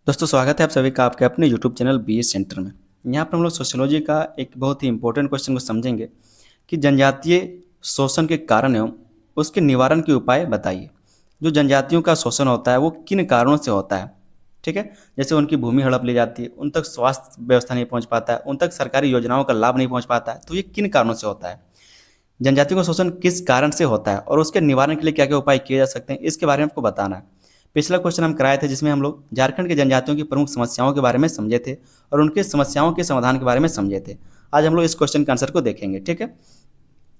दोस्तों स्वागत है आप सभी का आपके अपने YouTube channel B S centre में। यहाँ पर हम लोग सोशियोलॉजी का एक बहुत ही इंपॉर्टेंट क्वेश्चन को समझेंगे कि जनजातीय शोषण के कारण एवं उसके निवारण के उपाय बताइए। जो जनजातियों का शोषण होता है वो किन कारणों से होता है, ठीक है। जैसे उनकी भूमि हड़प ली जाती है, उन तक स्वास्थ्य व्यवस्था नहीं पहुँच पाता है, उन तक सरकारी योजनाओं का लाभ नहीं पहुँच पाता है, तो ये किन कारणों से होता है, जनजातियों का शोषण किस कारण से होता है और उसके निवारण के लिए क्या क्या उपाय किए जा सकते हैं, इसके बारे में आपको बताना है। पिछला क्वेश्चन हम कराए थे जिसमें हम लोग झारखंड के जनजातियों की प्रमुख समस्याओं के बारे में समझे थे और उनके समस्याओं के समाधान के बारे में समझे थे। आज हम लोग इस क्वेश्चन के आंसर को देखेंगे, ठीक है।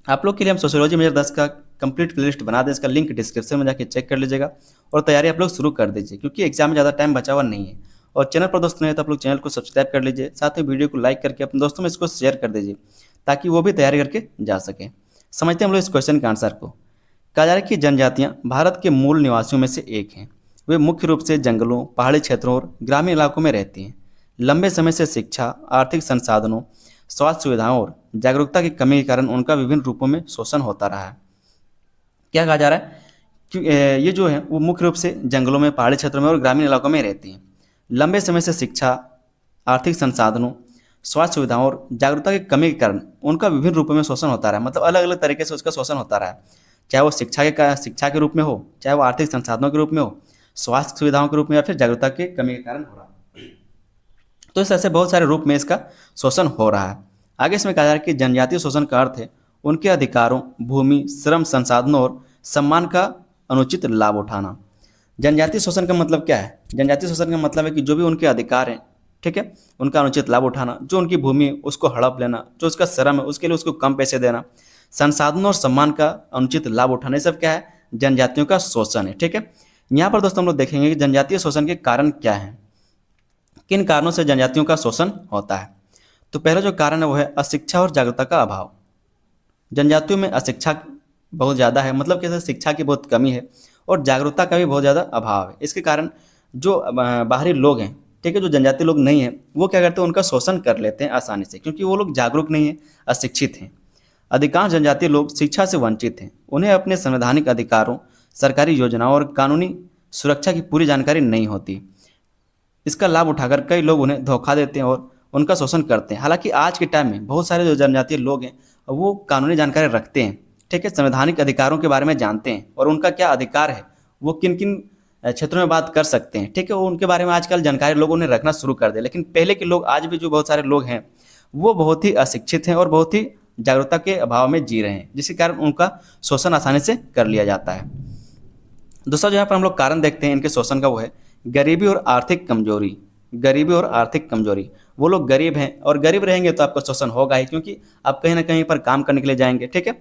आप लोग के लिए हम सोशियोलॉजी मेजर 10 का कंप्लीट प्लेलिस्ट बना दें, इसका लिंक डिस्क्रिप्शन में जाके चेक कर लीजिएगा और तैयारी आप लोग शुरू कर दीजिए क्योंकि एग्जाम में ज़्यादा टाइम बचा हुआ नहीं है। और चैनल पर दोस्त नहीं है तो आप लोग चैनल को सब्सक्राइब कर लीजिए, साथ में वीडियो को लाइक करके अपने दोस्तों में इसको शेयर कर दीजिए ताकि वो भी तैयारी करके जा सकें। समझते हैं हम लोग इस क्वेश्चन के आंसर को। कहा जा रहा है कि जनजातियाँ भारत के मूल निवासियों में से एक हैं। वे मुख्य रूप से जंगलों, पहाड़ी क्षेत्रों और ग्रामीण इलाकों में रहती हैं। लंबे समय से शिक्षा, आर्थिक संसाधनों, स्वास्थ्य सुविधाओं और जागरूकता की कमी के कारण उनका विभिन्न रूपों में शोषण होता रहा है। क्या कहा जा रहा है कि ये जो है वो मुख्य रूप से जंगलों में, पहाड़ी क्षेत्रों में और ग्रामीण इलाकों में रहती हैं। लंबे समय से शिक्षा, आर्थिक संसाधनों, स्वास्थ्य सुविधाओं और जागरूकता की कमी के कारण उनका विभिन्न रूपों में शोषण होता रहा है। मतलब अलग अलग तरीके से उसका शोषण होता रहा है, चाहे वो शिक्षा के रूप में हो, चाहे वो आर्थिक संसाधनों के रूप में हो, स्वास्थ्य सुविधाओं के रूप में या फिर जागरूकता की कमी के कारण हो रहा है। तो इस ऐसे बहुत सारे रूप में इसका शोषण हो रहा है। आगे इसमें कहा जा रहा है कि जनजातीय शोषण का अर्थ है उनके अधिकारों, भूमि, श्रम, संसाधनों और सम्मान का अनुचित लाभ उठाना। जनजातीय शोषण का मतलब क्या है? जनजातीय शोषण का मतलब है कि जो भी उनके अधिकार हैं, ठीक है, उनका अनुचित लाभ उठाना, जो उनकी भूमि है उसको हड़प लेना, जो उसका श्रम है उसके लिए उसको कम पैसे देना, संसाधनों और सम्मान का अनुचित लाभ उठाना, ये सब क्या है? जनजातियों का शोषण है, ठीक है। यहाँ पर दोस्तों हम लोग देखेंगे कि जनजातीय शोषण के कारण क्या हैं, किन कारणों से जनजातियों का शोषण होता है। तो पहला जो कारण है वो है अशिक्षा और जागरूकता का अभाव। जनजातियों में अशिक्षा बहुत ज़्यादा है, मतलब कैसे शिक्षा की बहुत कमी है और जागरूकता का भी बहुत ज़्यादा अभाव है। इसके कारण जो बाहरी लोग हैं, ठीक है, जो जनजाति लोग नहीं हैं वो क्या करते हैं, उनका शोषण कर लेते हैं आसानी से क्योंकि वो लोग जागरूक नहीं हैं, अशिक्षित हैं। अधिकांश जनजातीय लोग शिक्षा से वंचित हैं, उन्हें अपने संवैधानिक अधिकारों, सरकारी योजनाओं और कानूनी सुरक्षा की पूरी जानकारी नहीं होती। इसका लाभ उठाकर कई लोग उन्हें धोखा देते हैं और उनका शोषण करते हैं। हालांकि आज के टाइम में बहुत सारे जो जनजातीय लोग हैं वो कानूनी जानकारी रखते हैं, ठीक है, संवैधानिक अधिकारों के बारे में जानते हैं और उनका क्या अधिकार है, वो किन किन क्षेत्रों में बात कर सकते हैं, ठीक है, वो उनके बारे में आजकल जानकारी लोगों ने रखना शुरू कर दिया। लेकिन पहले के लोग, आज भी जो बहुत सारे लोग हैं वो बहुत ही अशिक्षित हैं और बहुत ही जागरूकता के अभाव में जी रहे हैं, जिसके कारण उनका शोषण आसानी से कर लिया जाता है। दूसरा जो यहाँ पर हम लोग कारण देखते हैं इनके शोषण का वो है गरीबी और आर्थिक कमजोरी। गरीबी और आर्थिक कमजोरी, वो लोग गरीब हैं और गरीब रहेंगे तो आपका शोषण होगा ही क्योंकि आप कहीं ना कहीं पर काम करने के लिए जाएंगे, ठीक है।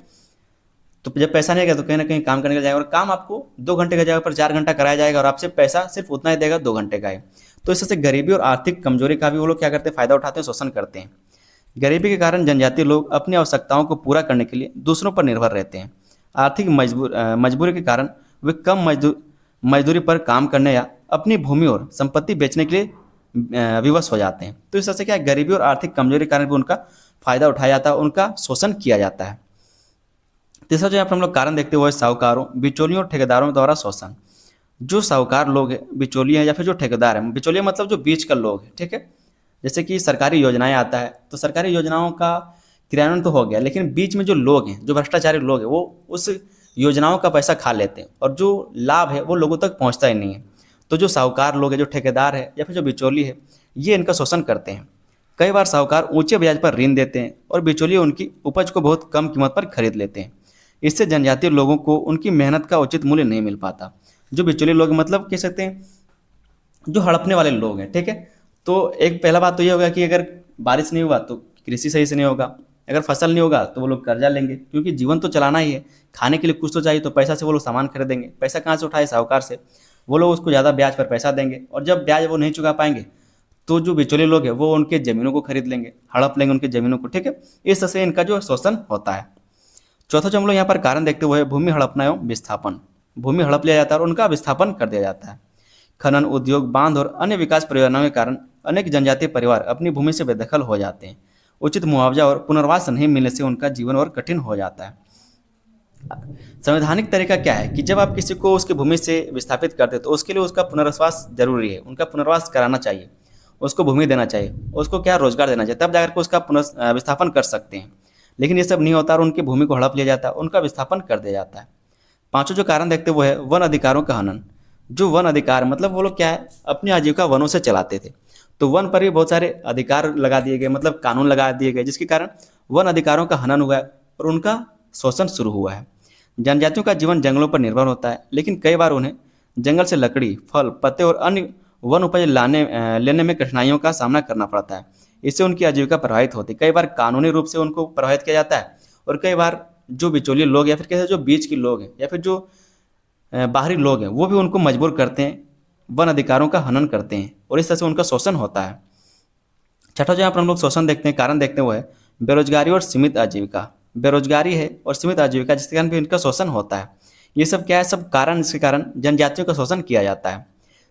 तो जब पैसा नहीं रहेगा तो कहीं ना कहीं काम करने के लिए जाएगा और काम आपको 2 घंटे का जगह पर 4 घंटा कराया जाएगा और आपसे पैसा सिर्फ उतना ही देगा, 2 घंटे का है। तो इससे गरीबी और आर्थिक कमजोरी का भी वो लोग क्या करते हैं, फायदा उठाते हैं, शोषण करते हैं। गरीबी के कारण जनजातीय लोग अपनी आवश्यकताओं को पूरा करने के लिए दूसरों पर निर्भर रहते हैं। आर्थिक मजबूरी के कारण वे कम मजदूरी पर काम करने या अपनी भूमि और संपत्ति बेचने के लिए विवश हो जाते हैं। तो इस तरह से क्या है, गरीबी और आर्थिक कमजोरी के कारण भी उनका फायदा उठाया जाता है, उनका शोषण किया जाता है। तीसरा जो यहाँ पर हम लोग कारण देखते हुए साहूकारों, बिचौलियों और ठेकेदारों द्वारा शोषण। जो साहूकार लोग हैं, बिचौलिए हैं या फिर जो ठेकेदार हैं, बिचौलिए मतलब जो बीच का लोग हैं, ठीक है। जैसे कि सरकारी योजनाएं आता है तो सरकारी योजनाओं का क्रियान्वयन तो हो गया, लेकिन बीच में जो लोग हैं, जो भ्रष्टाचारी लोग हैं, वो उस योजनाओं का पैसा खा लेते हैं और जो लाभ है वो लोगों तक पहुंचता ही नहीं है। तो जो साहूकार लोग हैं, जो ठेकेदार है या फिर जो बिचौली है, ये इनका शोषण करते हैं। कई बार साहूकार ऊंचे ब्याज पर ऋण देते हैं और बिचौलिए उनकी उपज को बहुत कम कीमत पर खरीद लेते हैं। इससे जनजातीय लोगों को उनकी मेहनत का उचित मूल्य नहीं मिल पाता। जो बिचौलिए लोग मतलब कह सकते हैं जो हड़पने वाले लोग हैं, ठीक है। तो एक पहला बात तो ये होगा कि अगर बारिश नहीं हुआ तो कृषि सही से नहीं होगा, अगर फसल नहीं होगा तो वो लोग कर्जा लेंगे क्योंकि जीवन तो चलाना ही है, खाने के लिए कुछ तो चाहिए, तो पैसा से वो लोग सामान खरीदेंगे। पैसा कहाँ से उठाए? साहूकार से। वो लोग उसको ज़्यादा ब्याज पर पैसा देंगे और जब ब्याज वो नहीं चुका पाएंगे तो जो बिचौलिए लोग हैं वो उनके ज़मीनों को खरीद लेंगे, हड़प लेंगे उनकी ज़मीनों को, ठीक है। इस तरह से इनका जो शोषण होता है। चौथा जो हम लोग यहाँ पर कारण देखते हुए भूमि हड़पना एवं विस्थापन। भूमि हड़प लिया जाता है और उनका विस्थापन कर दिया जाता है। खनन, उद्योग, बांध और अन्य विकास परियोजनाओं के कारण अनेक जनजातीय परिवार अपनी भूमि से बेदखल हो जाते हैं। उचित मुआवजा और पुनर्वास नहीं मिलने से उनका जीवन और कठिन हो जाता है। संवैधानिक तरीका क्या है कि जब आप किसी को उसकी भूमि से विस्थापित करते हो तो उसके लिए उसका पुनर्वास जरूरी है, उनका पुनर्वास कराना चाहिए, उसको भूमि देना चाहिए, उसको क्या रोजगार देना चाहिए, तब जाकर के उसका विस्थापन कर सकते हैं। लेकिन ये सब नहीं होता और उनकी भूमि को हड़प लिया जाता है, उनका विस्थापन कर दिया जाता है। पांचों जो कारण देखते हैं वो है वन अधिकारों का हनन। जो वन अधिकार मतलब वो लोग क्या है अपनी आजीविका वनों से चलाते थे, तो वन पर भी बहुत सारे अधिकार लगा दिए गए, मतलब कानून लगा दिए गए, जिसके कारण वन अधिकारों का हनन हुआ है और उनका शोषण शुरू हुआ है। जनजातियों का जीवन जंगलों पर निर्भर होता है, लेकिन कई बार उन्हें जंगल से लकड़ी, फल, पत्ते और अन्य वन उपज लेने में कठिनाइयों का सामना करना पड़ता है। इससे उनकी आजीविका प्रभावित होती है। कई बार कानूनी रूप से उनको प्रभावित किया जाता है और कई बार जो बिचौलिए लोग या फिर कैसे जो बीच के लोग हैं या फिर जो बाहरी लोग हैं वो भी उनको मजबूर करते हैं, वन अधिकारों का हनन करते हैं और इस तरह से उनका शोषण होता है। छठा जो यहाँ पर हम लोग शोषण देखते हैं, कारण देखते हैं वो है बेरोजगारी और सीमित आजीविका। बेरोजगारी है और सीमित आजीविका जिसके कारण भी इनका शोषण होता है। ये सब क्या है, सब कारण, इसके कारण जनजातियों का शोषण किया जाता है।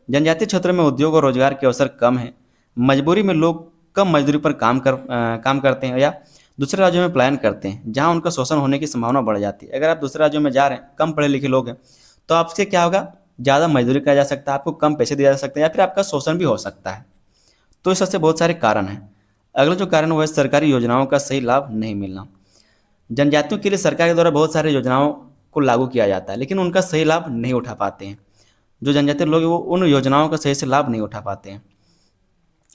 जनजातीय क्षेत्रों में उद्योग और रोजगार के अवसर कम है। मजबूरी में लोग कम मजदूरी पर काम करते हैं या दूसरे राज्यों में पलायन करते हैं, जहाँ उनका शोषण होने की संभावना बढ़ जाती है। अगर आप दूसरे राज्यों में जा रहे हैं, कम पढ़े लिखे लोग हैं, तो आपसे क्या होगा, ज़्यादा मजदूरी किया जा सकता है, आपको कम पैसे दिए जा सकते हैं या फिर आपका शोषण भी हो सकता है। तो इस सबसे बहुत सारे कारण हैं। अगला जो कारण वो है सरकारी योजनाओं का सही लाभ नहीं मिलना। जनजातियों के लिए सरकार के द्वारा बहुत सारी योजनाओं को लागू किया जाता है, लेकिन उनका सही लाभ नहीं उठा पाते हैं। जो जनजातीय लोग हैं वो उन योजनाओं का सही से लाभ नहीं उठा पाते हैं।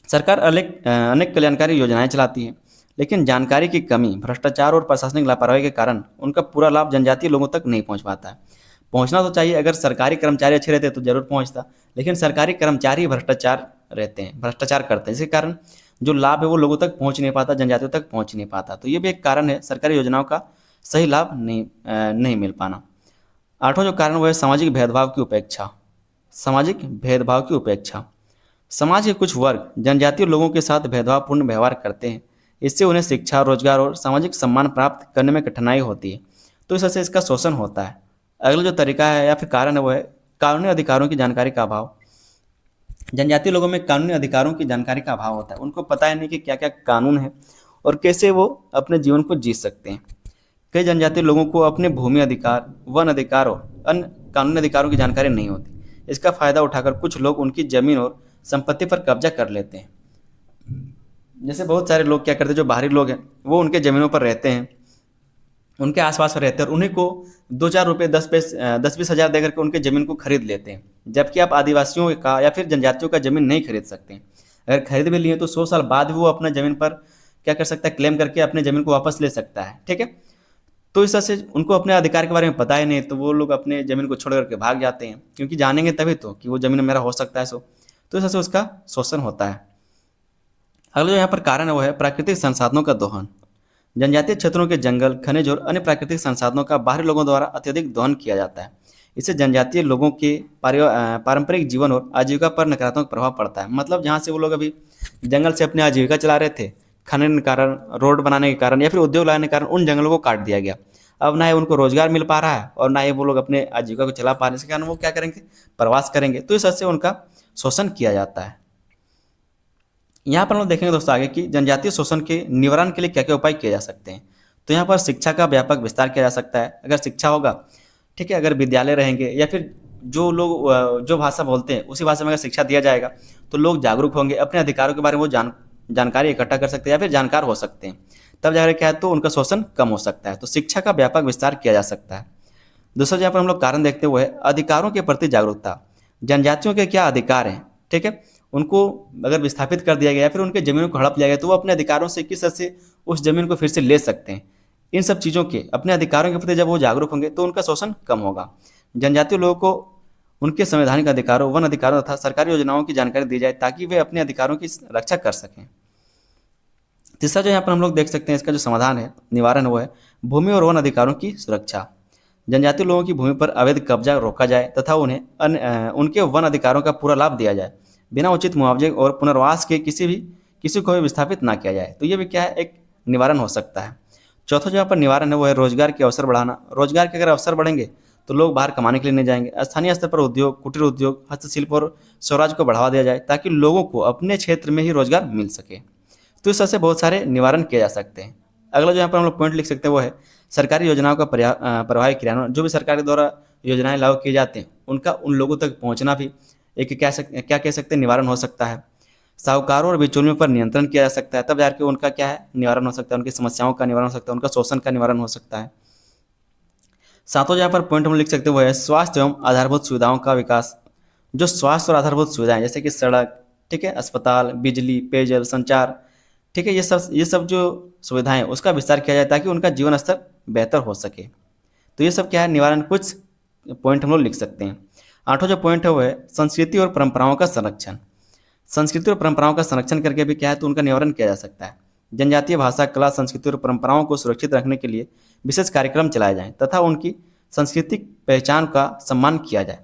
सरकार अनेक कल्याणकारी योजनाएं चलाती है, लेकिन जानकारी की कमी, भ्रष्टाचार और प्रशासनिक लापरवाही के कारण उनका पूरा लाभ जनजातीय लोगों तक नहीं पहुंच पाता है। पहुंचना तो चाहिए, अगर सरकारी कर्मचारी अच्छे रहते तो जरूर पहुंचता, लेकिन सरकारी कर्मचारी भ्रष्टाचार करते हैं, जिसके कारण जो लाभ है वो लोगों तक पहुंच नहीं पाता, जनजातियों तक पहुंच नहीं पाता। तो ये भी एक कारण है सरकारी योजनाओं का सही लाभ नहीं मिल पाना। आठवां जो कारण वो है सामाजिक भेदभाव की उपेक्षा। सामाजिक भेदभाव की उपेक्षा। समाज के कुछ वर्ग जनजातीय लोगों के साथ भेदभावपूर्ण व्यवहार करते हैं। इससे उन्हें शिक्षा, रोजगार और सामाजिक सम्मान प्राप्त करने में कठिनाई होती है, तो इस वजह से इसका शोषण होता है। अगला जो तरीका है या फिर कारण है वो है कानूनी अधिकारों की जानकारी का अभाव। जनजातीय लोगों में कानूनी अधिकारों की जानकारी का अभाव होता है, उनको पता है नहीं कि क्या क्या कानून है और कैसे वो अपने जीवन को जी सकते हैं। कई जनजातीय लोगों को अपने भूमि अधिकार, वन अधिकार और अन्य कानूनी अधिकारों की जानकारी नहीं होती। इसका फायदा उठाकर कुछ लोग उनकी जमीन और संपत्ति पर कब्जा कर लेते हैं। जैसे बहुत सारे लोग क्या करते हैं, जो बाहरी लोग हैं वो उनके ज़मीनों पर रहते हैं, उनके आसपास में रहते हैं और उन्हीं को 2-4 रुपये 10-20 हज़ार देकर के उनके ज़मीन को खरीद लेते हैं, जबकि आप आदिवासियों का या फिर जनजातियों का ज़मीन नहीं खरीद सकते हैं। अगर खरीद भी लिए तो 100 साल बाद भी वो अपना ज़मीन पर क्या कर सकता है, क्लेम करके अपने ज़मीन को वापस ले सकता है। ठीक है, तो इस तरह से उनको अपने अधिकार के बारे में पता ही नहीं, तो वो लोग अपने ज़मीन को छोड़ करके भाग जाते हैं, क्योंकि जानेंगे तभी तो कि वो ज़मीन मेरा हो सकता है। तो इस तरह से उसका शोषण होता है। अगला जो यहाँ पर कारण है वो है प्राकृतिक संसाधनों का दोहन। जनजातीय क्षेत्रों के जंगल, खनिज और अन्य प्राकृतिक संसाधनों का बाहरी लोगों द्वारा अत्यधिक दोहन किया जाता है। इससे जनजातीय लोगों के पारंपरिक जीवन और आजीविका पर नकारात्मक प्रभाव पड़ता है। मतलब जहाँ से वो लोग अभी जंगल से अपनी आजीविका चला रहे थे, खनन के कारण, रोड बनाने के कारण या फिर उद्योग लगाने के कारण उन जंगलों को काट दिया गया। अब ना ही उनको रोजगार मिल पा रहा है और ना ही वो लोग अपने आजीविका को चला पा रहे हैं। इसके कारण वो क्या करेंगे, प्रवास करेंगे, तो इस तरह से उनका शोषण किया जाता है। यहाँ पर हम लोग देखेंगे दोस्तों आगे कि जनजातीय शोषण के निवारण के लिए क्या क्या उपाय किए जा सकते हैं। तो यहाँ पर शिक्षा का व्यापक विस्तार किया जा सकता है। अगर शिक्षा होगा, ठीक है, अगर विद्यालय रहेंगे या फिर जो लोग जो भाषा बोलते हैं उसी भाषा में अगर शिक्षा दिया जाएगा तो लोग जागरूक होंगे, अपने अधिकारों के बारे में वो जानकारी इकट्ठा कर सकते हैं या फिर जानकार हो सकते हैं। तब जाकर क्या है, तो उनका शोषण कम हो सकता है। तो शिक्षा का व्यापक विस्तार किया जा सकता है। दूसरा जहाँ पर हम लोग कारण देखते हुए अधिकारों के प्रति जागरूकता। जनजातियों के क्या अधिकार हैं, ठीक है, उनको अगर विस्थापित कर दिया गया या फिर उनके ज़मीनों को हड़प लिया गया तो वो अपने अधिकारों से किस तरह से उस ज़मीन को फिर से ले सकते हैं। इन सब चीज़ों के, अपने अधिकारों के प्रति जब वो जागरूक होंगे तो उनका शोषण कम होगा। जनजातीय लोगों को उनके संवैधानिक अधिकारों, वन अधिकारों तथा सरकारी योजनाओं की जानकारी दी जाए ताकि वे अपने अधिकारों की रक्षा कर सकें। तीसरा जो यहाँ पर हम लोग देख सकते हैं, इसका जो समाधान है, निवारण, वो है भूमि और वन अधिकारों की सुरक्षा। जनजातीय लोगों की भूमि पर अवैध कब्जा रोका जाए तथा उन्हें उनके वन अधिकारों का पूरा लाभ दिया जाए। बिना उचित मुआवजे और पुनर्वास के किसी को भी विस्थापित ना किया जाए। तो ये भी क्या है, एक निवारण हो सकता है। चौथा जो यहाँ पर निवारण है वो है रोजगार के अवसर बढ़ाना। रोजगार के अगर अवसर बढ़ेंगे तो लोग बाहर कमाने के लिए नहीं जाएंगे। स्थानीय स्तर पर उद्योग, कुटीर उद्योग, हस्तशिल्प और स्वराज को बढ़ावा दिया जाए ताकि लोगों को अपने क्षेत्र में ही रोजगार मिल सके। तो इस तरह से बहुत सारे निवारण किए जा सकते हैं। अगला जो यहाँ पर हम लोग पॉइंट लिख सकते हैं वो है सरकारी योजनाओं का प्रभावी क्रियान्वयन। जो भी सरकार के द्वारा योजनाएं लागू की जाती हैं उनका उन लोगों तक पहुँचना भी एक क्या कह सकते हैं निवारण हो सकता है। साहूकारों और बिचौलियों पर नियंत्रण किया जा सकता है, तब जाकर उनका क्या है निवारण हो सकता है, उनकी समस्याओं का निवारण हो सकता है, उनका शोषण का निवारण हो सकता है। सातों जहाँ पर पॉइंट हम लिख सकते हैं वो है स्वास्थ्य एवं आधारभूत सुविधाओं का विकास। जो स्वास्थ्य और आधारभूत सुविधाएं जैसे कि सड़क, ठीक है, अस्पताल, बिजली, पेयजल, संचार, ठीक है, ये सब जो सुविधाएं हैं, उसका विस्तार किया जाए ताकि उनका जीवन स्तर बेहतर हो सके। तो ये सब क्या है निवारण, कुछ पॉइंट हम लोग लिख सकते हैं। आठवां जो पॉइंट है वो है संस्कृति और परंपराओं का संरक्षण। संस्कृति और परंपराओं का संरक्षण करके भी क्या है तो उनका निवारण किया जा सकता है। जनजातीय भाषा, कला, संस्कृति और परंपराओं को सुरक्षित रखने के लिए विशेष कार्यक्रम चलाए जाएं तथा उनकी सांस्कृतिक पहचान का सम्मान किया जाए।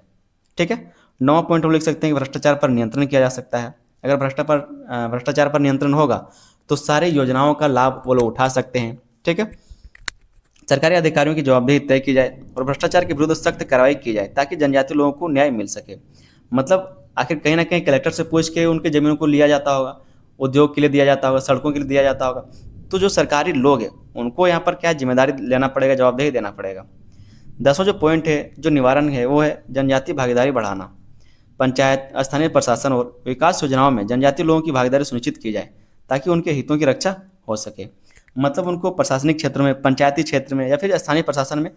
ठीक है। नौवां पॉइंट हम लिख सकते हैं कि भ्रष्टाचार पर नियंत्रण किया जा सकता है। अगर भ्रष्टाचार पर नियंत्रण होगा तो सारी योजनाओं का लाभ वो लोग उठा सकते हैं। ठीक है। सरकारी अधिकारियों की जवाबदेही तय की जाए और भ्रष्टाचार के विरुद्ध सख्त कार्रवाई की जाए ताकि जनजातीय लोगों को न्याय मिल सके। मतलब आखिर कहीं ना कहीं कलेक्टर से पूछ के उनके जमीनों को लिया जाता होगा, उद्योग के लिए दिया जाता होगा, सड़कों के लिए दिया जाता होगा। तो जो सरकारी लोग हैं उनको यहाँ पर क्या जिम्मेदारी लेना पड़ेगा, जवाबदेही देना पड़ेगा। 10वां जो पॉइंट है जो निवारण है वो है जनजातीय भागीदारी बढ़ाना। पंचायत, स्थानीय प्रशासन और विकास योजनाओं में जनजातीय लोगों की भागीदारी सुनिश्चित की जाए ताकि उनके हितों की रक्षा हो सके। मतलब उनको प्रशासनिक क्षेत्र में, पंचायती क्षेत्र में या फिर स्थानीय प्रशासन में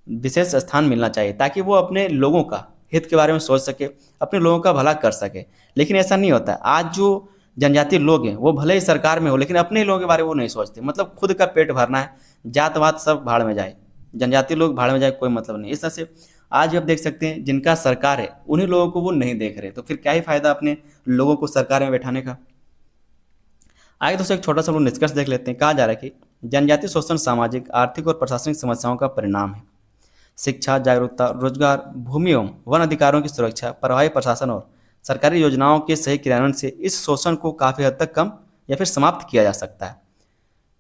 विशेष स्थान मिलना चाहिए ताकि वो अपने लोगों का हित के बारे में सोच सके, अपने लोगों का भला कर सके। लेकिन ऐसा नहीं होता। आज जो जनजातीय लोग हैं वो भले ही सरकार में हो लेकिन अपने लोगों के बारे में वो नहीं सोचते। मतलब खुद का पेट भरना है, जात वात सब भाड़ में जाए, जनजातीय लोग भाड़ में जाए, कोई मतलब नहीं। इस तरह से आज आप देख सकते हैं जिनका सरकार है उन्हीं लोगों को वो नहीं देख रहे, तो फिर क्या ही फायदा अपने लोगों को सरकार में बैठाने का। आगे दोस्तों एक छोटा सा हम लोग निष्कर्ष देख लेते हैं। कहा जा रहा है कि जनजातीय शोषण सामाजिक, आर्थिक और प्रशासनिक समस्याओं का परिणाम है। शिक्षा, जागरूकता, रोजगार, भूमि एवं वन अधिकारों की सुरक्षा, प्रभावी प्रशासन और सरकारी योजनाओं के सही क्रियान्वयन से इस शोषण को काफ़ी हद तक कम या फिर समाप्त किया जा सकता है।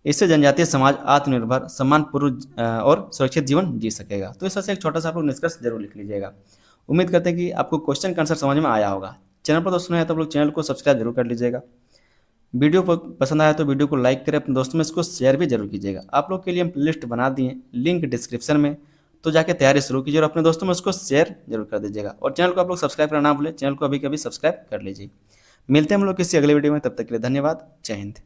इससे जनजातीय समाज आत्मनिर्भर, सम्मानपूर्ण और सुरक्षित जीवन जी सकेगा। तो इस तरह से एक छोटा सा आप लोग निष्कर्ष जरूर लिख लीजिएगा। उम्मीद करते हैं कि आपको क्वेश्चन का आंसर समझ में आया होगा। चैनल पर दोस्तों है तो आप लोग चैनल को सब्सक्राइब जरूर कर लीजिएगा। वीडियो पसंद आया तो वीडियो को लाइक करें, अपने दोस्तों में इसको शेयर भी जरूर कीजिएगा। आप लोग के लिए हम प्लेलिस्ट बना दिए, लिंक डिस्क्रिप्शन में, तो जाके तैयारी शुरू कीजिए और अपने दोस्तों में उसको शेयर जरूर कर दीजिएगा। और चैनल को आप लोग सब्सक्राइब करना ना भूलें, चैनल को अभी कभी सब्सक्राइब कर लीजिए। मिलते हैं हम लोग किसी अगले वीडियो में, तब तक के लिए धन्यवाद। जय हिंद।